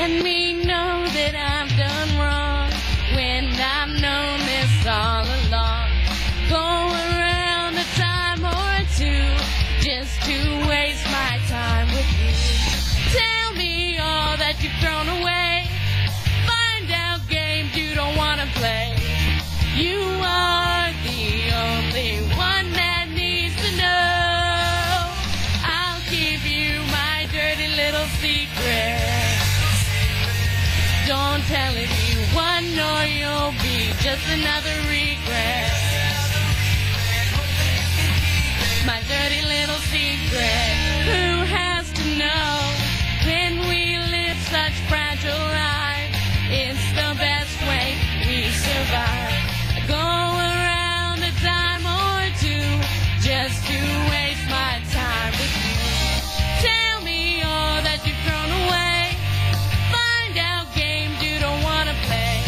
Let me know that I've done wrong when I've known this all along. Go around a time or two just to waste my time with you. Tell me all that you've thrown away. Find out games you don't want to play. You are the only one that needs to know. I'll give you my dirty little secret. Don't tell anyone or you'll be just another regret. My dirty little secret. Who has to know when we live such fragile lives? It's the best way we survive. Go around a time or two just to waste my time with you. Tell me all that you've thrown away. Find out games you don't want to play.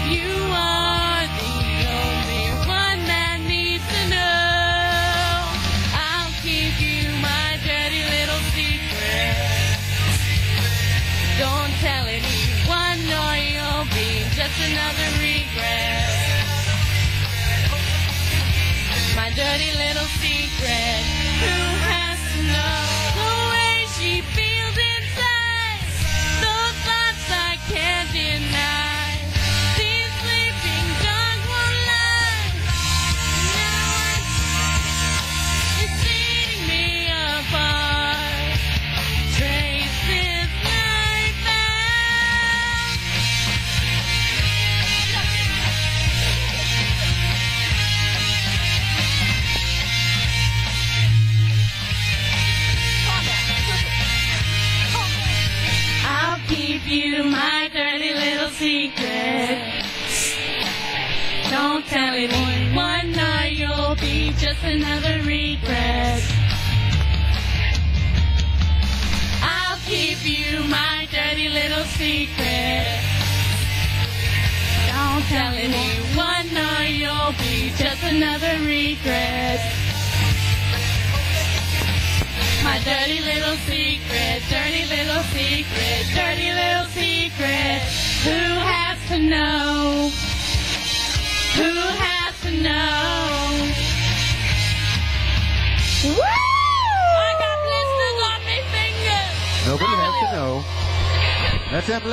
You are the only one that needs to know. I'll give you my dirty little secret. Don't tell anyone or you'll be just another regret. My dirty little secret. Who has to know the way she feels inside? Those thoughts I can't deny. These sleeping dogs won't lie. Now it's eating me apart. Trace this life out. I'll keep you my dirty little secret. Don't tell anyone or you'll be just another regret. I'll keep you my dirty little secret. Don't tell anyone or you'll be just another regret. My dirty little secret, dirty little secret, dirty little secret. Who has to know? Who has to know? Woo! I got blisters on my fingers. Nobody has to know. Let's have